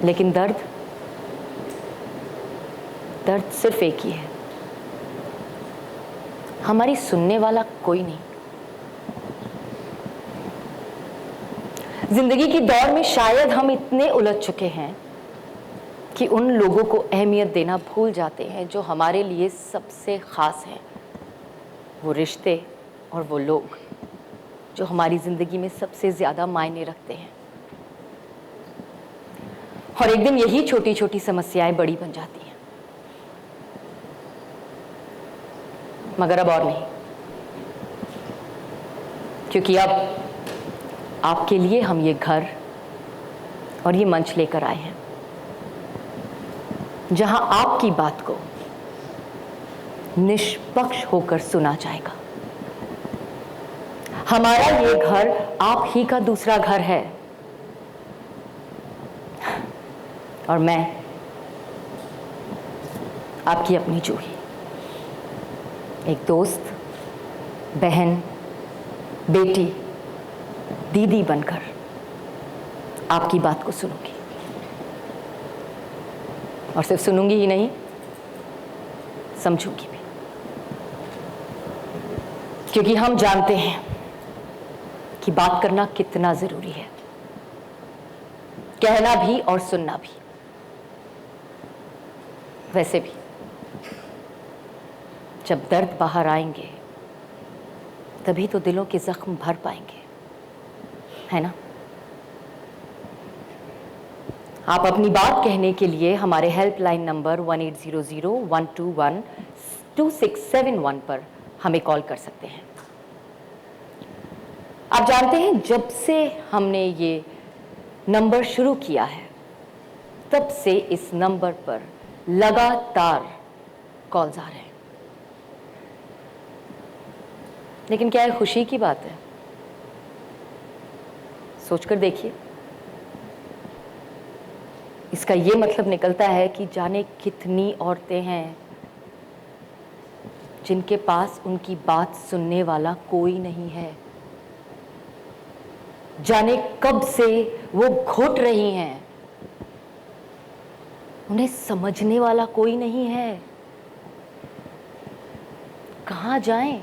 लेकिन दर्द सिर्फ एक ही है, हमारी सुनने वाला कोई नहीं। जिंदगी की दौड़ में शायद हम इतने उलझ चुके हैं कि उन लोगों को अहमियत देना भूल जाते हैं जो हमारे लिए सबसे खास हैं, वो रिश्ते और वो लोग जो हमारी जिंदगी में सबसे ज्यादा मायने रखते हैं। और एक दिन यही छोटी छोटी समस्याएं बड़ी बन जाती हैं, मगर अब और नहीं, क्योंकि अब आपके लिए हम ये घर और ये मंच लेकर आए हैं जहां आपकी बात को निष्पक्ष होकर सुना जाएगा। हमारा ये घर आप ही का दूसरा घर है और मैं आपकी अपनी जूही, एक दोस्त, बहन, बेटी, दीदी बनकर आपकी बात को सुनूंगी। और सिर्फ सुनूंगी ही नहीं, समझूंगी भी, क्योंकि हम जानते हैं कि बात करना कितना जरूरी है, कहना भी और सुनना भी। वैसे भी जब दर्द बाहर आएंगे तभी तो दिलों के जख्म भर पाएंगे, है ना? आप अपनी बात कहने के लिए हमारे हेल्पलाइन नंबर 1800-121-2671 पर हमें कॉल कर सकते हैं। आप जानते हैं, जब से हमने ये नंबर शुरू किया है तब से इस नंबर पर लगातार कॉल्स आ रहे हैं। लेकिन क्या ये खुशी की बात है? सोचकर देखिए, इसका ये मतलब निकलता है कि जाने कितनी औरतें हैं जिनके पास उनकी बात सुनने वाला कोई नहीं है, जाने कब से वो घुट रही हैं, उन्हें समझने वाला कोई नहीं है। कहाँ जाएं?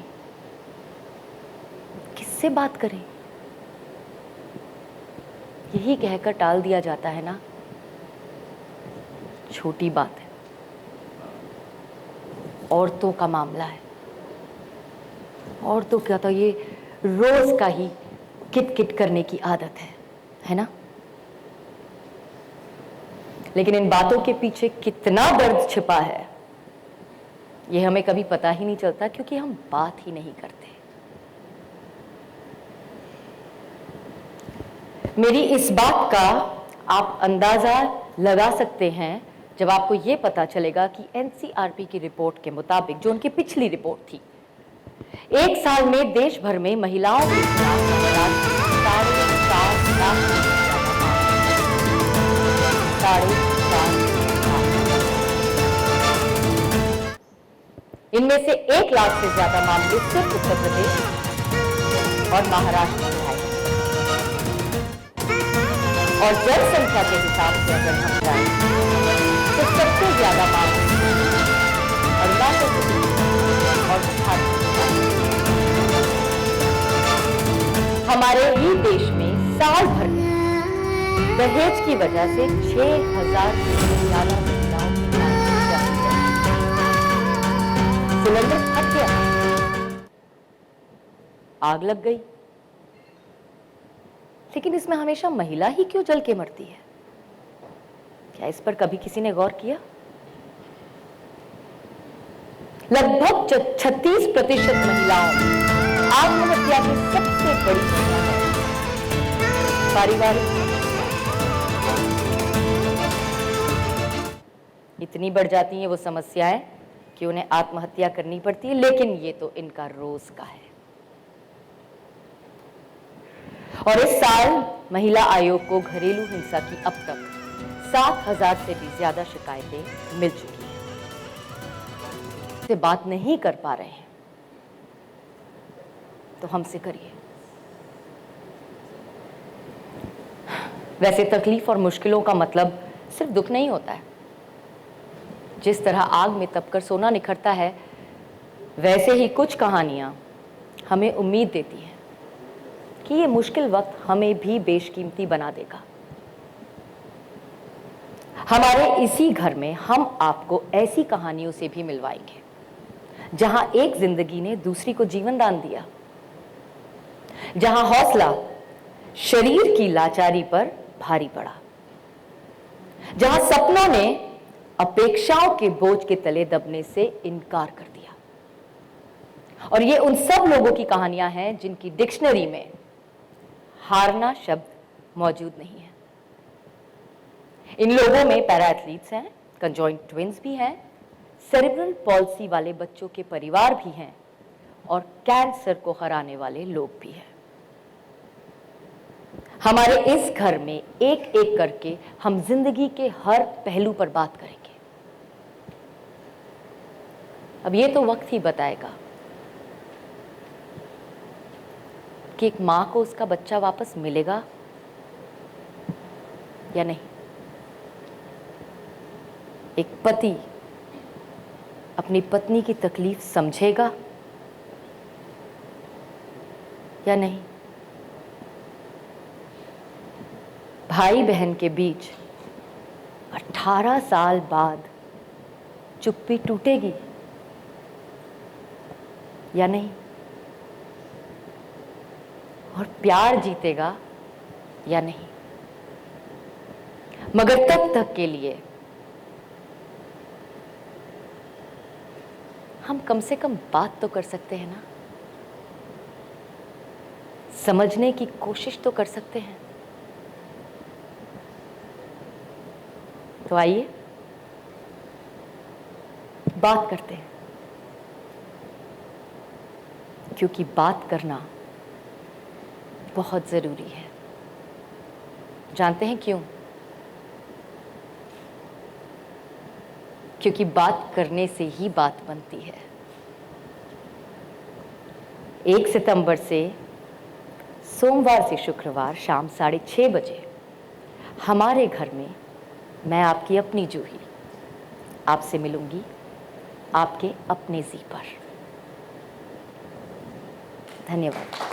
किससे बात करें? यही कहकर टाल दिया जाता है ना, छोटी बात है, औरतों का मामला है, औरतों का तो ये रोज का ही किट किट करने की आदत है ना? लेकिन इन बातों के पीछे कितना दर्द छिपा है ये हमें कभी पता ही नहीं चलता, क्योंकि हम बात ही नहीं करते। मेरी इस बात का आप अंदाजा लगा सकते हैं जब आपको ये पता चलेगा कि एनसीआरपी की रिपोर्ट के मुताबिक, जो उनकी पिछली रिपोर्ट थी, एक साल में देश भर में महिलाओं के खिलाफ अपराध 4.5 लाख, 4.5 लाख। इनमें से 1 लाख से ज्यादा मामले सिर्फ उत्तर प्रदेश और महाराष्ट्र में आए। और जनसंख्या के हिसाब से अगर हम जाएं तो सबसे ज्यादा मामले अरुणाचल प्रदेश और झारखंड। हमारे ही देश में साल भर में दहेज की वजह से 6,000 से ज्यादा महिलाओं की आत्महत्या हुई है। सिलेंडर फट गया, आग लग गई, लेकिन इसमें हमेशा महिला ही क्यों जल के मरती है? क्या इस पर कभी किसी ने गौर किया? लगभग 36% महिलाओं में आत्महत्या की सबसे बड़ी वजह है पारिवारिक। इतनी बढ़ जाती हैं वो समस्याएं कि उन्हें आत्महत्या करनी पड़ती है, लेकिन ये तो इनका रोज का है। और इस साल महिला आयोग को घरेलू हिंसा की अब तक 7,000 से भी ज्यादा शिकायतें मिल चुकी हैं। से बात नहीं कर पा रहे हैं तो हमसे करिए। वैसे तकलीफ और मुश्किलों का मतलब सिर्फ दुख नहीं होता है, जिस तरह आग में तपकर सोना निखरता है, वैसे ही कुछ कहानियां हमें उम्मीद देती हैं कि ये मुश्किल वक्त हमें भी बेशकीमती बना देगा। हमारे इसी घर में हम आपको ऐसी कहानियों से भी मिलवाएंगे जहां एक जिंदगी ने दूसरी को जीवन दान दिया, जहां हौसला शरीर की लाचारी पर भारी पड़ा, जहां सपनों ने अपेक्षाओं के बोझ के तले दबने से इनकार कर दिया। और ये उन सब लोगों की कहानियां हैं जिनकी डिक्शनरी में हारना शब्द मौजूद नहीं है। इन लोगों में पैरा एथलीट्स हैं, कंजॉइंट ट्विंस भी हैं, सेरेब्रल पॉल्सी वाले बच्चों के परिवार भी हैं और कैंसर को हराने वाले लोग भी हैं। हमारे इस घर में एक एक करके हम जिंदगी के हर पहलू पर बात करेंगे। अब ये तो वक्त ही बताएगा कि एक मां को उसका बच्चा वापस मिलेगा या नहीं, एक पति अपनी पत्नी की तकलीफ समझेगा या नहीं, भाई बहन के बीच 18 साल बाद चुप्पी टूटेगी या नहीं, और प्यार जीतेगा या नहीं। मगर तब तक के लिए हम कम से कम बात तो कर सकते हैं ना, समझने की कोशिश तो कर सकते हैं। तो आइए बात करते हैं, क्योंकि बात करना बहुत जरूरी है। जानते हैं क्यों? क्योंकि बात करने से ही बात बनती है। 1 सितंबर से सोमवार से शुक्रवार शाम 6:30 बजे हमारे घर में मैं आपकी अपनी जूही आपसे मिलूंगी, आपके अपने जी पर। धन्यवाद।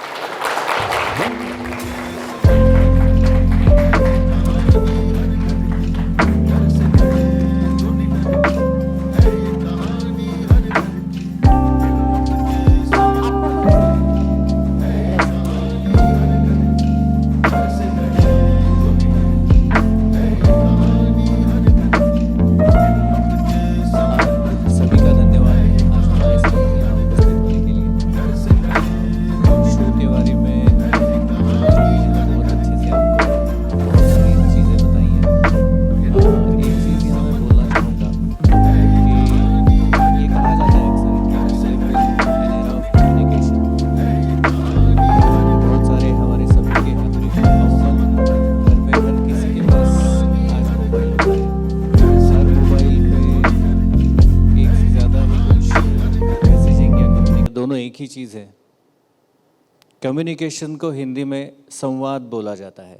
एक ही चीज़ है। कम्युनिकेशन को हिंदी में संवाद बोला जाता है,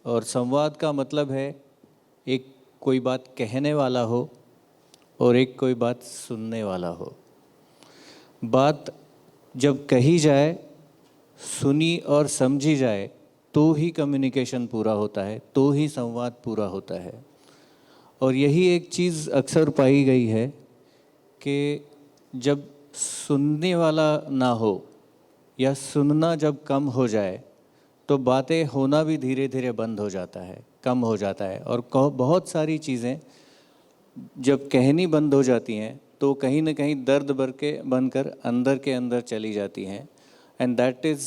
और संवाद का मतलब है एक कोई बात कहने वाला हो और एक कोई बात सुनने वाला हो। बात जब कही जाए, सुनी और समझी जाए तो ही कम्युनिकेशन पूरा होता है, तो ही संवाद पूरा होता है। और यही एक चीज़ अक्सर पाई गई है कि जब सुनने वाला ना हो या सुनना जब कम हो जाए तो बातें होना भी धीरे धीरे बंद हो जाता है, कम हो जाता है। और बहुत सारी चीज़ें जब कहनी बंद हो जाती हैं तो कहीं ना कहीं दर्द बनकर अंदर के अंदर चली जाती हैं, and that is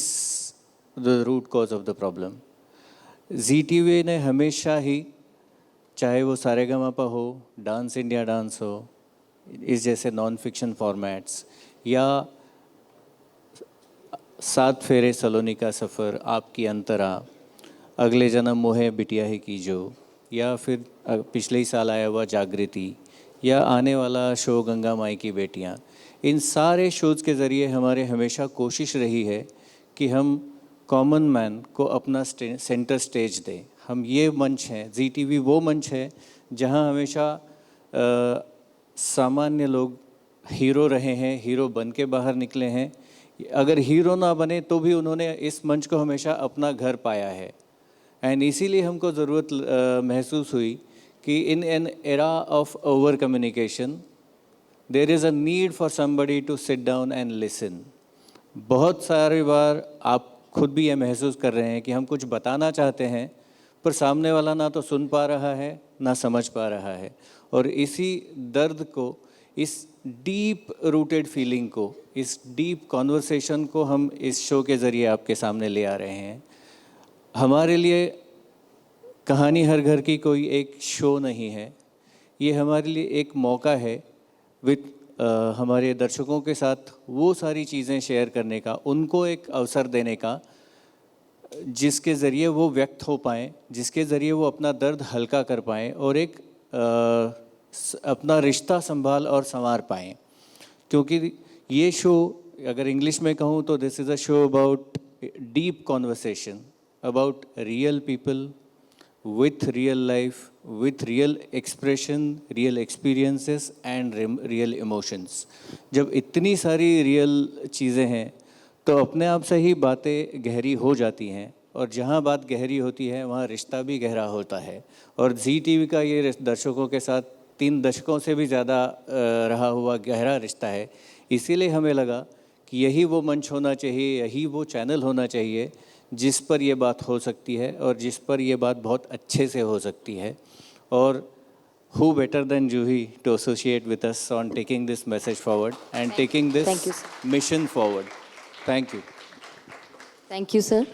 the root cause of the problem. ZTV ने हमेशा ही, चाहे वो सारेगामापा हो, डांस इंडिया डांस हो, इस जैसे नॉन फिक्शन फॉर्मेट्स, या 7 फेरे सलोनी का सफ़र, आपकी अंतरा, अगले जन्म मोहे बिटिया ही कीजो, या फिर पिछले ही साल आया हुआ जागृति, या आने वाला शो गंगा माई की बेटियां, इन सारे शोज़ के ज़रिए हमारे हमेशा कोशिश रही है कि हम कॉमन मैन को अपना सेंटर स्टेज दें, हम ये मंच हैं, जी टीवी वो मंच है जहाँ हमेशा सामान्य लोग हीरो रहे हैं, हीरो बन के बाहर निकले हैं। अगर हीरो ना बने तो भी उन्होंने इस मंच को हमेशा अपना घर पाया है। एंड इसीलिए हमको ज़रूरत महसूस हुई कि in an era of over communication there is a need for somebody to sit down and listen. बहुत सारी बार आप खुद भी ये महसूस कर रहे हैं कि हम कुछ बताना चाहते हैं पर सामने वाला ना तो सुन पा रहा है ना समझ पा रहा है। और इसी दर्द को, इस डीप रूटेड फीलिंग को, इस डीप कॉन्वर्सेशन को हम इस शो के ज़रिए आपके सामने ले आ रहे हैं। हमारे लिए कहानी हर घर की कोई एक शो नहीं है, ये हमारे लिए एक मौका है विद हमारे दर्शकों के साथ वो सारी चीज़ें शेयर करने का, उनको एक अवसर देने का जिसके ज़रिए वो व्यक्त हो पाएँ, जिसके ज़रिए वो अपना दर्द हल्का कर पाएँ और एक अपना रिश्ता संभाल और संवार पाएँ। क्योंकि ये शो, अगर इंग्लिश में कहूँ तो this is a show about deep conversation about real people with real life, with real expression, real experiences and real emotions। जब इतनी सारी रियल चीज़ें हैं तो अपने आप से ही बातें गहरी हो जाती हैं, और जहाँ बात गहरी होती है वहाँ रिश्ता भी गहरा होता है। और जी टीवी का ये दर्शकों के साथ 3 दशकों से भी ज़्यादा रहा हुआ गहरा रिश्ता है। इसीलिए हमें लगा कि यही वो मंच होना चाहिए, यही वो चैनल होना चाहिए जिस पर ये बात हो सकती है और जिस पर ये बात बहुत अच्छे से हो सकती है। और who better than Juhi to associate with us on taking this message forward and taking this mission forward. Thank you. Thank you, sir.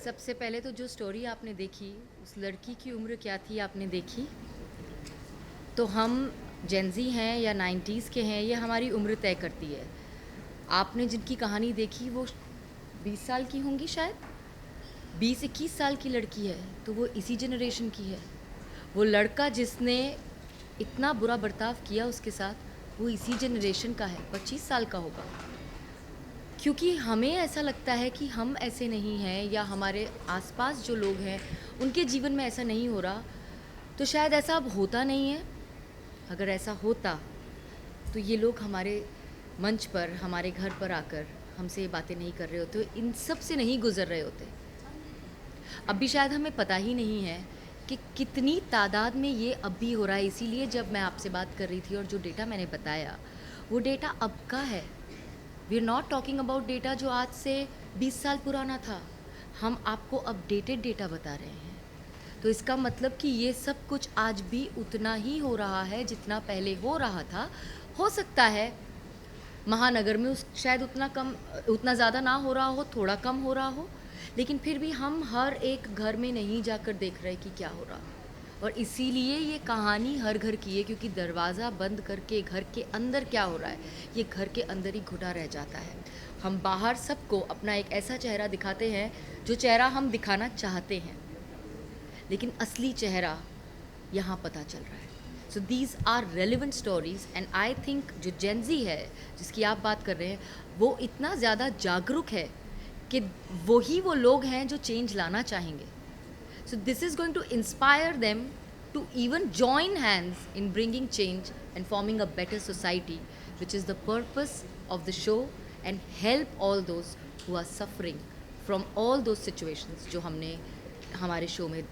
सबसे पहले तो जो स्टोरी आपने देखी, उस लड़की की उम्र क्या थी आपने देखी? तो हम जेंजी हैं या 90s के हैं, ये हमारी उम्र तय करती है। आपने जिनकी कहानी देखी वो 20 साल की होंगी शायद, 20-21 साल की लड़की है, तो वो इसी जनरेशन की है। वो लड़का जिसने इतना बुरा बर्ताव किया उसके साथ, वो इसी जनरेशन का है, 25 साल का होगा। क्योंकि हमें ऐसा लगता है कि हम ऐसे नहीं हैं, या हमारे आसपास जो लोग हैं उनके जीवन में ऐसा नहीं हो रहा, तो शायद ऐसा अब होता नहीं है। अगर ऐसा होता तो ये लोग हमारे मंच पर, हमारे घर पर आकर हमसे ये बातें नहीं कर रहे होते, इन सब से नहीं गुजर रहे होते। अब भी शायद हमें पता ही नहीं है कि कितनी तादाद में ये अब भी हो रहा है। इसीलिए जब मैं आपसे बात कर रही थी और जो डेटा मैंने बताया, वो डेटा अब का है। We are not talking about data जो आज से 20 साल पुराना था। हम आपको अपडेटेड डेटा बता रहे हैं। तो इसका मतलब कि ये सब कुछ आज भी उतना ही हो रहा है जितना पहले हो रहा था। हो सकता है महानगर में शायद उतना ज़्यादा ना हो रहा हो, थोड़ा कम हो रहा हो, लेकिन फिर भी हम हर एक घर में नहीं जाकर देख रहे कि क्या हो रहा। और इसीलिए ये कहानी हर घर की है, क्योंकि दरवाज़ा बंद करके घर के अंदर क्या हो रहा है, ये घर के अंदर ही घुटा रह जाता है। हम बाहर सबको अपना एक ऐसा चेहरा दिखाते हैं जो चेहरा हम दिखाना चाहते हैं, लेकिन असली चेहरा यहाँ पता चल रहा है। So these are relevant stories, and I think जो जेंजी है जिसकी आप बात कर रहे हैं, वो इतना ज़्यादा जागरूक है कि वही वो लोग हैं जो चेंज लाना चाहेंगे। So this is going to inspire them to even join hands in bringing change and forming a better society, which is the purpose of the show, and help all those who are suffering from all those situations जो हमने हमारे show में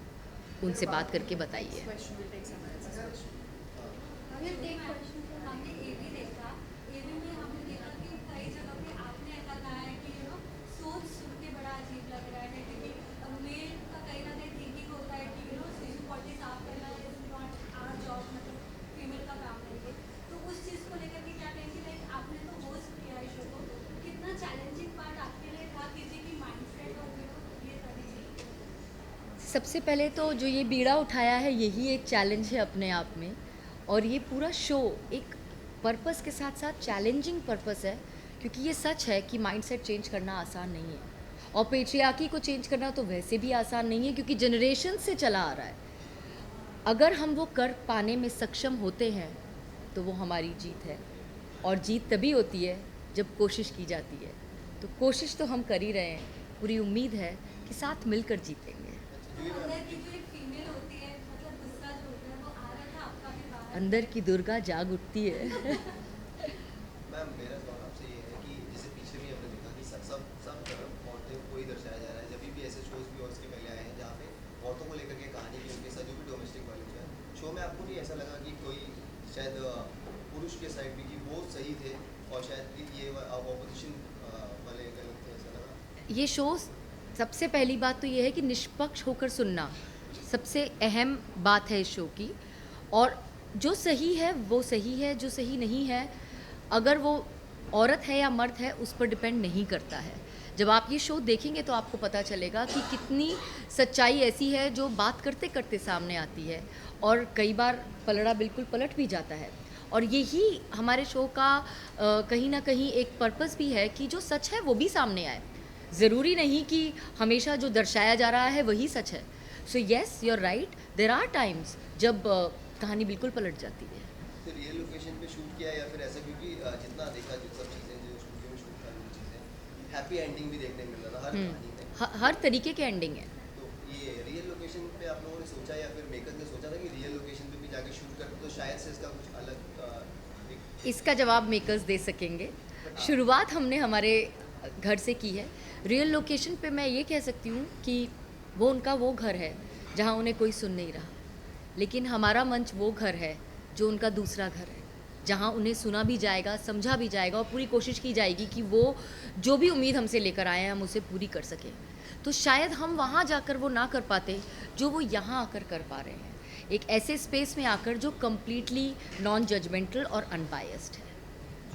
उनसे बात करके बताई है। हमने ये भी देखा, ये भी हमने देखा कि कई जगह पे आपने ऐसा कहा है कि सोच सुन के बड़ा अजीब लग रहा है, क्योंकि मेल का कहीं ना कहीं थिंकिंग होता है कि शिशु पॉटी साफ करना इज नॉट आवर जॉब, मतलब फीमेल का काम नहीं है। तो उस चीज़ को लेकर के क्या कहेंगे? लाइक आपने तो होस्ट किया है शो को, कितना चैलेंजिंग पार्ट आपके लिए था किसी की माइंडसेट और ये सारी चीज़? सबसे पहले तो जो ये बीड़ा उठाया है, यही एक चैलेंज है अपने आप में। और ये पूरा शो एक पर्पस के साथ साथ चैलेंजिंग पर्पस है, क्योंकि ये सच है कि माइंडसेट चेंज करना आसान नहीं है, और पेट्रियार्की को चेंज करना तो वैसे भी आसान नहीं है, क्योंकि जनरेशन से चला आ रहा है। अगर हम वो कर पाने में सक्षम होते हैं तो वो हमारी जीत है, और जीत तभी होती है जब कोशिश की जाती है। तो कोशिश तो हम कर ही रहे हैं, पूरी उम्मीद है कि साथ मिलकर जीतेंगे। अंदर की जो एक फीमेल होती है, मतलब गुस्सा जो होता है, वो आ रहा था आपका भी बाहर? अंदर की दुर्गा जाग उठती है। मैम, मेरा सवाल आपसे ये है कि जैसे पीछे भी हमने देखा कि सब तरफ औरतें को ही दर्शाया जा रहा है। जब भी ऐसे शोज भी और इसके पहले आए हैं जहाँ पे औरतों को लेकर के कहानी भी उनके साथ, जो भी डोमेस्टिक वायलेंस है, शो में आपको नहीं ऐसा लगा कि कोई शायद पुरुष के साइड भी कि वो सही थे और शायद ये ऑपोजिशन वाले गलत थे, ऐसा लगा? ये शो, सबसे पहली बात तो ये है कि निष्पक्ष होकर सुनना सबसे अहम बात है इस शो की। और जो सही है वो सही है, जो सही नहीं है, अगर वो औरत है या मर्द है, उस पर डिपेंड नहीं करता है। जब आप ये शो देखेंगे तो आपको पता चलेगा कि कितनी सच्चाई ऐसी है जो बात करते करते सामने आती है, और कई बार पलड़ा बिल्कुल पलट भी जाता है। और यही हमारे शो का कहीं ना कहीं एक पर्पस भी है कि जो सच है वो भी सामने आए। ज़रूरी नहीं कि हमेशा जो दर्शाया जा रहा है वही सच है। So yes, you are right, there are times जब कहानी बिल्कुल पलट जाती है। तो रियल लोकेशन पे शूट किया या फिर ऐसा? क्योंकि जितना देखा, जो सब चीज़ें जो स्टूडियो में शूट करने की चीज़ें, हैप्पी एंडिंग भी देखने को मिल रहा था हर कहानी में। हर तरीके के एंडिंग है। तो ये रियल लोकेशन पे आप लोगों ने सोचा या फिर मेकर्स ने सोचा था कि रियल लोकेशन पे भी जाके शूट करते तो शायद से इसका कुछ अलग इसका जवाब मेकर्स दे सकेंगे। शुरुआत हमने हमारे घर से की है। रियल लोकेशन पे मैं ये कह सकती हूँ कि वो उनका वो घर है जहाँ उन्हें कोई सुन नहीं रहा, लेकिन हमारा मंच वो घर है जो उनका दूसरा घर है, जहाँ उन्हें सुना भी जाएगा, समझा भी जाएगा, और पूरी कोशिश की जाएगी कि वो जो भी उम्मीद हमसे लेकर आए हैं हम उसे पूरी कर सकें। तो शायद हम वहाँ जाकर वो ना कर पाते जो वो यहाँ आकर कर पा रहे हैं, एक ऐसे स्पेस में आकर जो कम्प्लीटली नॉन जजमेंटल और अनबायस्ड है।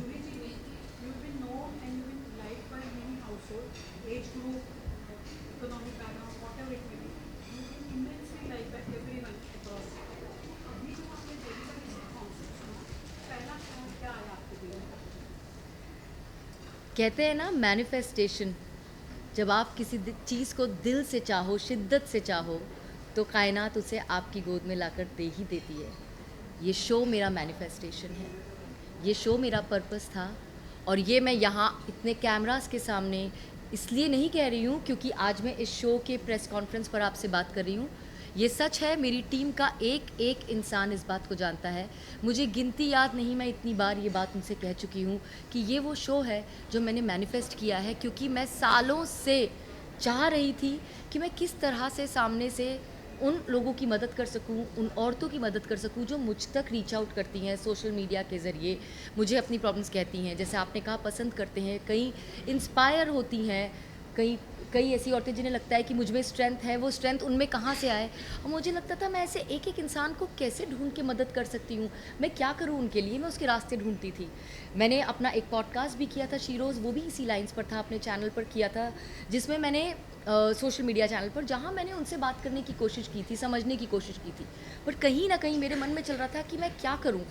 Julie ji, you've been known and you've been liked by many households, age group, economic background, कहते हैं ना मैनिफेस्टेशन, जब आप किसी चीज़ को दिल से चाहो, शिद्दत से चाहो, तो कायनात उसे आपकी गोद में लाकर दे ही देती है। ये शो मेरा मैनिफेस्टेशन है, ये शो मेरा पर्पस था, और ये मैं यहाँ इतने कैमरास के सामने इसलिए नहीं कह रही हूँ क्योंकि आज मैं इस शो के प्रेस कॉन्फ्रेंस पर आपसे बात कर रही हूँ। ये सच है, मेरी टीम का एक एक इंसान इस बात को जानता है। मुझे गिनती याद नहीं, मैं इतनी बार ये बात उनसे कह चुकी हूँ कि ये वो शो है जो मैंने मैनिफेस्ट किया है, क्योंकि मैं सालों से चाह रही थी कि मैं किस तरह से सामने से उन लोगों की मदद कर सकूं, उन औरतों की मदद कर सकूं जो मुझ तक रीच आउट करती हैं सोशल मीडिया के ज़रिए, मुझे अपनी प्रॉब्लम्स कहती हैं, जैसे आपने कहा पसंद करते हैं, कई इंस्पायर होती हैं, कई ऐसी औरतें जिन्हें लगता है कि मुझ में स्ट्रेंथ है, वो स्ट्रेंथ उनमें कहाँ से आए। और मुझे लगता था मैं ऐसे एक एक इंसान को कैसे ढूंढ के मदद कर सकती हूँ, मैं क्या करूँ उनके लिए, मैं उसके रास्ते ढूंढती थी। मैंने अपना एक पॉडकास्ट भी किया था शीरोज़, वो भी इसी लाइन्स पर था, अपने चैनल पर किया था, जिसमें मैंने सोशल मीडिया चैनल पर, जहाँ मैंने उनसे बात करने की कोशिश की थी, समझने की कोशिश की थी, पर कहीं ना कहीं मेरे मन में चल रहा था कि मैं क्या करूँ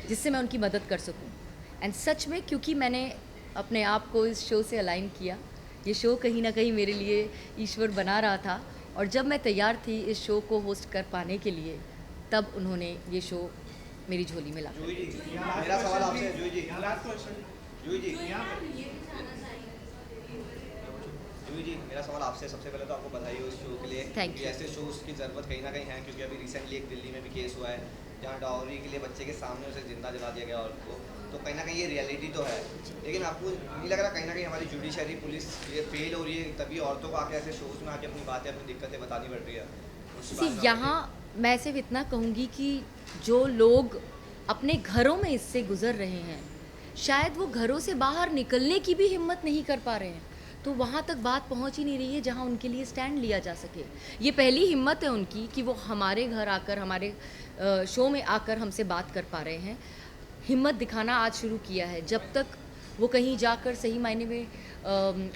जिससे मैं उनकी मदद कर सकूँ। एंड सच में क्योंकि मैंने अपने आप को इस शो से अलाइन किया, ये शो कहीं ना कहीं मेरे लिए ईश्वर बना रहा था, और जब मैं तैयार थी इस शो को होस्ट कर पाने के लिए, तब उन्होंने ये शो मेरी झोली में ला दिया। जूही जी, मेरा सवाल आपसे है, जूही जी, लास्ट क्वेश्चन जूही जी, ये भी जानना चाहेंगे। जूही जी, मेरा सवाल आपसे, सबसे पहले तो आपको बधाई हो इस शो के लिए, Thank क्योंकि ऐसे शोज़ की ज़रूरत कहीं ना कहीं है, क्योंकि अभी रिसेंटली एक दिल्ली में भी केस हुआ है जहाँ डाउरी के लिए बच्चे के सामने उसे जिंदा जला दिया गया औरत को, तो कहीं ना कहीं ये रियलिटी तो है, लेकिन आपको नहीं लग रहा कहीं ना कहीं हमारी जुडिशरी पुलिस ये फेल हो रही है, तभी औरतों को आके ऐसे शोज़ में आके अपनी बातें, अपनी दिक्कतें बतानी पड़ रही है? उसके बारे में आप यहाँ मैं सिर्फ इतना कहूँगी कि जो लोग अपने घरों में इससे गुजर रहे हैं, शायद वो घरों से बाहर निकलने की भी हिम्मत नहीं कर पा रहे हैं, तो वहाँ तक बात पहुँच ही नहीं रही है जहाँ उनके लिए स्टैंड लिया जा सके। ये पहली हिम्मत है उनकी कि वो हमारे घर आकर, हमारे शो में आकर हमसे बात कर पा रहे हैं। हिम्मत दिखाना आज शुरू किया है। जब तक वो कहीं जाकर सही मायने में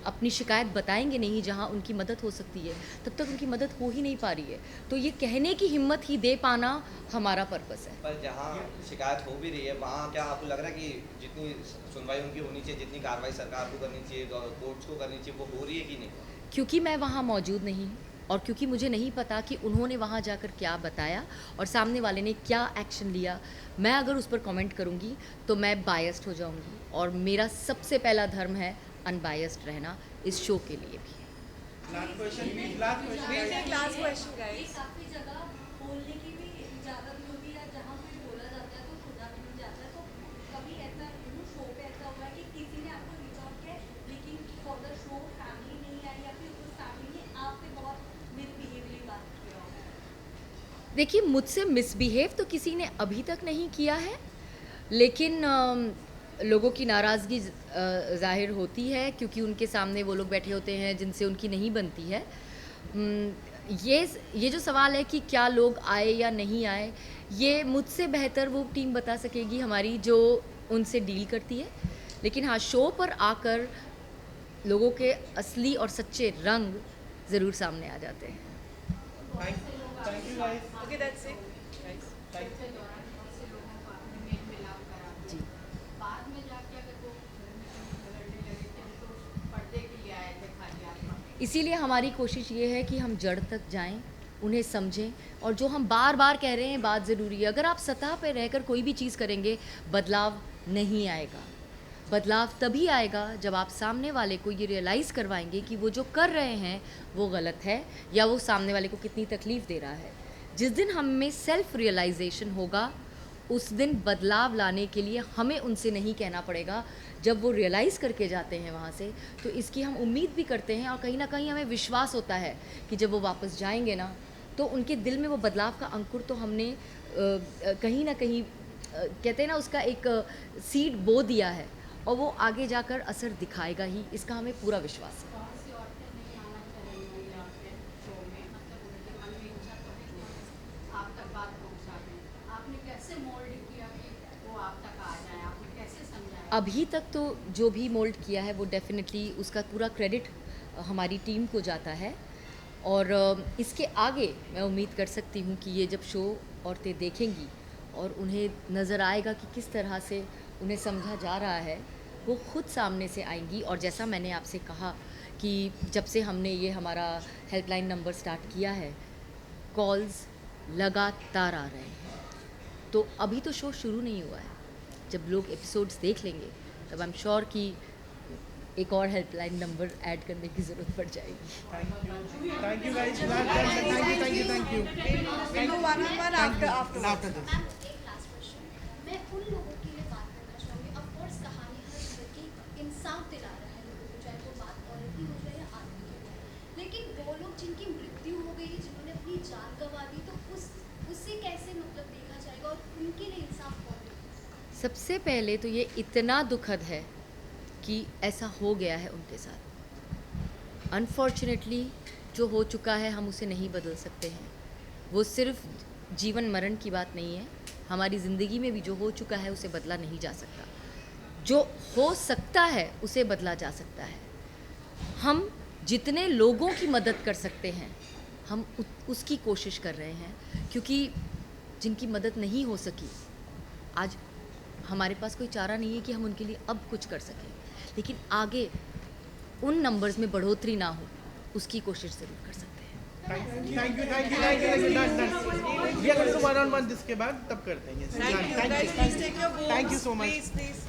अपनी शिकायत बताएंगे नहीं जहाँ उनकी मदद हो सकती है, तब तक उनकी मदद हो ही नहीं पा रही है। तो ये कहने की हिम्मत ही दे पाना हमारा पर्पस है। पर जहाँ शिकायत हो भी रही है, वहाँ क्या आपको लग रहा है कि जितनी सुनवाई उनकी होनी चाहिए, जितनी कार्रवाई सरकार को करनी चाहिए, कोर्ट्स को करनी चाहिए, वो हो रही है कि नहीं? क्योंकि मैं वहाँ मौजूद नहीं, और क्योंकि मुझे नहीं पता कि उन्होंने वहाँ जाकर क्या बताया और सामने वाले ने क्या एक्शन लिया, मैं अगर उस पर कमेंट करूँगी तो मैं बायस्ड हो जाऊँगी, और मेरा सबसे पहला धर्म है अनबायस्ड रहना, इस शो के लिए भी। लास्ट क्वेश्चन लास्ट क्वेश्चन ये गाइस काफी जगह बोलने की भी इजाजत नहीं होती है, जहाँ कोई बोला जाता है तो सुना भी नहीं जाता है, तो कभी ऐसा शो पे ऐसा हुआ है कि किसी ने आपको रीच आउट किया लेकिन फॉर द शो फैमिली नहीं आई, या फिर उस फैमिली ने आप पे बहुत मिसबिहेवली बात किया हो? देखिए, मुझसे मिसबिहेव तो किसी ने अभी तक नहीं किया है, लेकिन लोगों की नाराज़गी ज़ाहिर होती है क्योंकि उनके सामने वो लोग बैठे होते हैं जिनसे उनकी नहीं बनती है। ये जो सवाल है कि क्या लोग आए या नहीं आए, ये मुझसे बेहतर वो टीम बता सकेगी हमारी जो उनसे डील करती है। लेकिन हाँ, शो पर आकर लोगों के असली और सच्चे रंग ज़रूर सामने आ जाते हैं। Thank you guys okay that's it guys thank you जी, बाद में जाके अगर वो झगड़ने लगे थे तो पर्दे के लिए आए थे खाली आत्मा। इसीलिए हमारी कोशिश ये है कि हम जड़ तक जाएं, उन्हें समझें, और जो हम बार बार कह रहे हैं बात ज़रूरी है। अगर आप सतह पर रहकर कोई भी चीज़ करेंगे, बदलाव नहीं आएगा। बदलाव तभी आएगा जब आप सामने वाले को ये रियलाइज़ करवाएंगे कि वो जो कर रहे हैं वो गलत है, या वो सामने वाले को कितनी तकलीफ़ दे रहा है। जिस दिन हम में सेल्फ रियलाइजेशन होगा, उस दिन बदलाव लाने के लिए हमें उनसे नहीं कहना पड़ेगा। जब वो रियलाइज़ करके जाते हैं वहाँ से, तो इसकी हम उम्मीद भी करते हैं, और कहीं ना कहीं हमें विश्वास होता है कि जब वो वापस जाएंगे ना, तो उनके दिल में वो बदलाव का अंकुर तो हमने कहीं ना कहीं कहते हैं ना, उसका एक सीड बो दिया है, और वो आगे जाकर असर दिखाएगा ही, इसका हमें पूरा विश्वास है। बहुत सी औरतें नहीं आना चाहेंगी यहाँ पे शो में, मतलब उनके मन में इच्छा तो है कि आप तक बात पहुँचा दें। आपने कैसे मोल्ड किया कि वो आप तक आ जाए, आपने कैसे समझाया? अभी तक तो जो भी मोल्ड किया है वो डेफिनेटली उसका पूरा क्रेडिट हमारी टीम को जाता है, और इसके आगे मैं उम्मीद कर सकती हूँ कि ये जब शो औरतें देखेंगी और उन्हें नज़र आएगा कि किस तरह से उन्हें समझा जा रहा है, वो खुद सामने से आएंगी। और जैसा मैंने आपसे कहा कि जब से हमने ये हमारा हेल्पलाइन नंबर स्टार्ट किया है, कॉल्स लगातार आ रहे हैं। तो अभी तो शो शुरू नहीं हुआ है, जब लोग एपिसोड्स देख लेंगे तब आई एम श्योर कि एक और हेल्पलाइन नंबर ऐड करने की ज़रूरत पड़ जाएगी। Thank you guys. Thank you. We'll do one-on-one after this. Ma'am एक लास्ट क्वेश्चन, मैं उन लोगों के लिए बात करना चाहूँगी। ऑफ कोर्स कहानी हर लड़की इंसाफ दिला रहा है लोगों को, चाहे वो बात औरत की हो जाए या आदमी की हो जाए, लेकिन वो लोग जिनकी मृत्यु हो गई, जिन्होंने अपनी जान गंवा दी, तो उससे कैसे मतलब देखा जाएगा और उनके लिए इंसाफ कौन देगा? सबसे पहले तो ये इतना दुखद है कि ऐसा हो गया है उनके साथ। अनफॉर्चुनेटली जो हो चुका है हम उसे नहीं बदल सकते हैं। वो सिर्फ जीवन मरण की बात नहीं है, हमारी ज़िंदगी में भी जो हो चुका है उसे बदला नहीं जा सकता। जो हो सकता है उसे बदला जा सकता है। हम जितने लोगों की मदद कर सकते हैं हम उसकी कोशिश कर रहे हैं, क्योंकि जिनकी मदद नहीं हो सकी, आज हमारे पास कोई चारा नहीं है कि हम उनके लिए अब कुछ कर सकें, लेकिन आगे उन नंबर्स में बढ़ोतरी ना हो उसकी कोशिश ज़रूर कर सकते हैं। Thank you. Done. We are going to one-on-one जिसके बाद तब करते हैं। Thank you guys. Please take your votes. Thank you so much. Please.